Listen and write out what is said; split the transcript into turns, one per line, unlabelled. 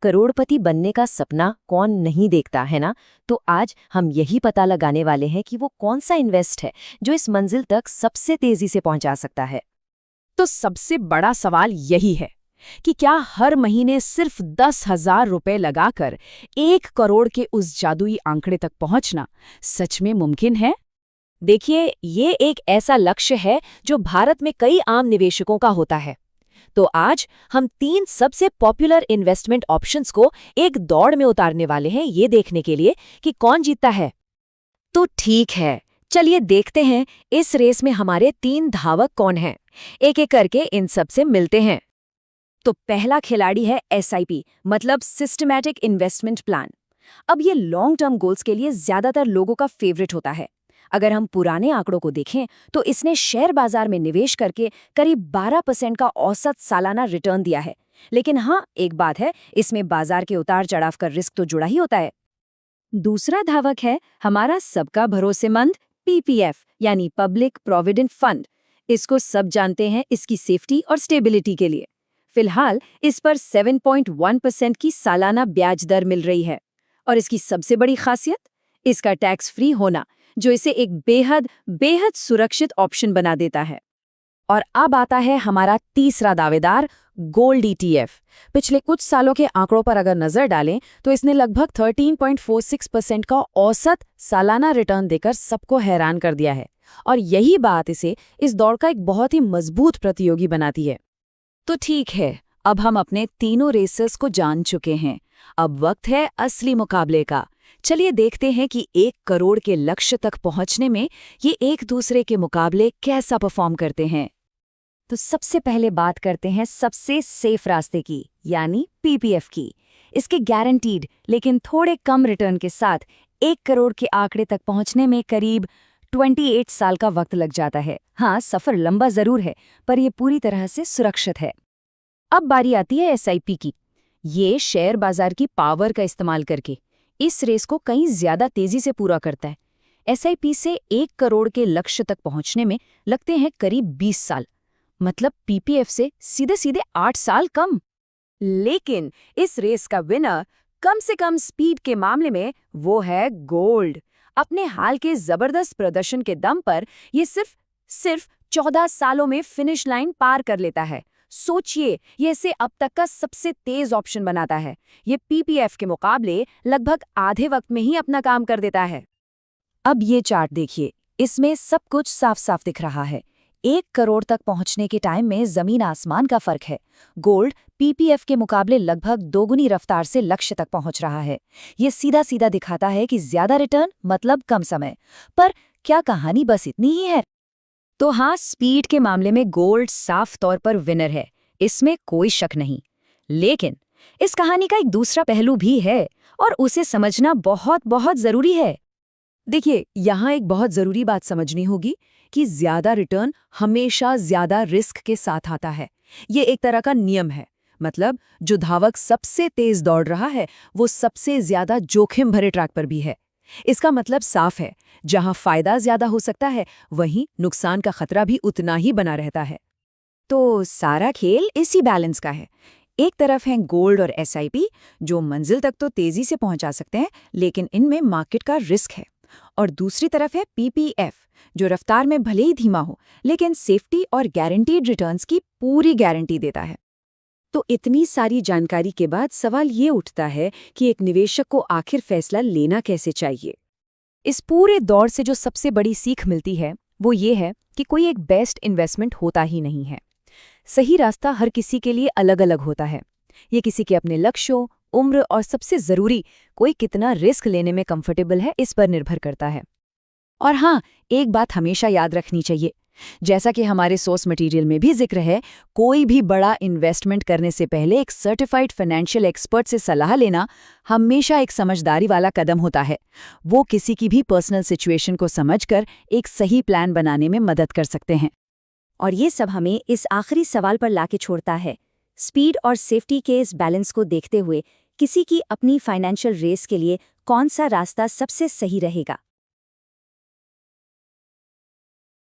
करोड़पति बनने का सपना कौन नहीं देखता है ना। तो आज हम यही पता लगाने वाले हैं कि वो कौन सा इन्वेस्ट है जो इस मंजिल तक सबसे तेजी से पहुंचा सकता है।
तो सबसे बड़ा सवाल यही है कि क्या हर महीने सिर्फ 10,000 रुपए लगाकर 1 करोड़ के उस जादुई आंकड़े तक पहुंचना सच में मुमकिन है?
देखिए, ये एक ऐसा लक्ष्य है जो भारत में कई आम निवेशकों का होता है। तो आज हम 3 सबसे पॉपुलर इन्वेस्टमेंट ऑप्शंस को एक दौड़ में उतारने वाले हैं, ये देखने के लिए कि कौन जीतता है। तो ठीक है, चलिए देखते हैं इस रेस में हमारे 3 धावक कौन हैं। एक एक करके इन सब से मिलते हैं। तो पहला खिलाड़ी है SIP, मतलब सिस्टमैटिक इन्वेस्टमेंट प्लान। अब ये लॉन्ग टर्म गोल्स के लिए ज्यादातर लोगों का फेवरेट होता है। अगर हम पुराने आंकड़ों को देखें तो इसने शेयर बाजार में निवेश करके करीब 12% का औसत सालाना रिटर्न दिया है। लेकिन हाँ, एक बात है, इसमें बाजार के उतार चढ़ाव का रिस्क तो जुड़ा ही होता है। दूसरा धावक है हमारा सबका भरोसेमंद PPF, यानी पब्लिक प्रोविडेंट फंड। इसको सब जानते हैं इसकी सेफ्टी और स्टेबिलिटी के लिए। फिलहाल इस पर 7.1% की सालाना ब्याज दर मिल रही है। और इसकी सबसे बड़ी खासियत, इसका टैक्स फ्री होना, जो इसे एक बेहद बेहद सुरक्षित ऑप्शन बना देता है।
और अब आता है हमारा तीसरा दावेदार, गोल्ड ETF। पिछले कुछ सालों के आंकड़ों पर अगर नजर डालें तो इसने लगभग 13.46% का औसत सालाना रिटर्न देकर सबको हैरान कर दिया है। और यही बात इसे इस दौड़ का एक बहुत ही मजबूत प्रतियोगी बनाती है। तो ठीक है, अब हम अपने तीनों रेसर्स को जान चुके हैं। अब वक्त है असली मुकाबले का। चलिए देखते हैं कि 1 करोड़ के लक्ष्य तक पहुंचने में ये एक दूसरे के मुकाबले कैसा परफॉर्म करते हैं।
तो सबसे पहले बात करते हैं सबसे सेफ रास्ते की, यानी PPF की। इसके गारंटीड लेकिन थोड़े कम रिटर्न के साथ 1 करोड़ के आंकड़े तक पहुंचने में करीब 28 साल का वक्त लग जाता है। हाँ, सफर लंबा जरूर है, पर यह पूरी तरह से सुरक्षित है। अब बारी आती है SIP की। ये शेयर बाजार की पावर का इस्तेमाल करके इस रेस को कहीं ज्यादा तेजी से पूरा करता है। SIP से 1 करोड़ के लक्ष्य तक पहुंचने में लगते हैं करीब 20 साल, मतलब PPF से सीधे सीधे 8 साल कम। लेकिन इस रेस का विनर कम से कम स्पीड के मामले में वो है गोल्ड। अपने हाल के जबरदस्त प्रदर्शन के दम पर ये सिर्फ 14 सालों में फिनिश लाइन पार कर लेता है। सोचिए, ये इसे अब तक का सबसे तेज ऑप्शन बनाता है। ये PPF के मुकाबले लगभग आधे वक्त में ही अपना काम कर देता है। अब ये चार्ट देखिए, इसमें सब कुछ साफ साफ दिख रहा है। 1 करोड़ तक पहुंचने के टाइम में जमीन आसमान का फर्क है। गोल्ड PPF के मुकाबले लगभग दोगुनी रफ्तार से लक्ष्य तक पहुंच रहा है। ये सीधा सीधा दिखाता है कि ज्यादा रिटर्न मतलब कम समय। पर क्या कहानी बस इतनी ही है? तो हाँ, स्पीड के मामले में गोल्ड साफ तौर पर विनर है, इसमें कोई शक नहीं। लेकिन इस कहानी का एक दूसरा पहलू भी है और उसे समझना बहुत बहुत जरूरी है। देखिए, यहाँ एक बहुत जरूरी बात समझनी होगी कि ज्यादा रिटर्न हमेशा ज्यादा रिस्क के साथ आता है। ये एक तरह का नियम है। मतलब जो धावक सबसे तेज दौड़ रहा है वो सबसे ज्यादा जोखिम भरे ट्रैक पर भी है। इसका मतलब साफ है, जहां फायदा ज्यादा हो सकता है वहीं नुकसान का खतरा भी उतना ही बना रहता है। तो सारा खेल इसी बैलेंस का है। एक तरफ है गोल्ड और SIP, जो मंजिल तक तो तेजी से पहुंचा सकते हैं, लेकिन इनमें मार्केट का रिस्क है। और दूसरी तरफ है PPF, जो रफ्तार में भले ही धीमा हो, लेकिन सेफ्टी और गारंटीड रिटर्न्स की पूरी गारंटी देता है। तो इतनी सारी जानकारी के बाद सवाल ये उठता है कि एक निवेशक को आखिर फैसला लेना कैसे चाहिए। इस पूरे दौर से जो सबसे बड़ी सीख मिलती है वो ये है कि कोई एक बेस्ट इन्वेस्टमेंट होता ही नहीं है। सही रास्ता हर किसी के लिए अलग अलग होता है। ये किसी के अपने लक्ष्यों, उम्र और सबसे जरूरी, कोई कितना रिस्क लेने में कंफर्टेबल है, इस पर निर्भर करता है। और हाँ, एक बात हमेशा याद रखनी चाहिए, जैसा कि हमारे सोर्स मटेरियल में भी जिक्र है, कोई भी बड़ा इन्वेस्टमेंट करने से पहले एक सर्टिफाइड फाइनेंशियल एक्सपर्ट से सलाह लेना हमेशा एक समझदारी वाला कदम होता है। वो किसी की भी पर्सनल सिचुएशन को समझकर एक सही प्लान बनाने में मदद कर सकते हैं। और ये सब हमें इस आखिरी सवाल पर लाके छोड़ता है, स्पीड और सेफ्टी के इस बैलेंस को देखते हुए किसी की अपनी फाइनेंशियल रेस के लिए कौन सा रास्ता सबसे सही रहेगा।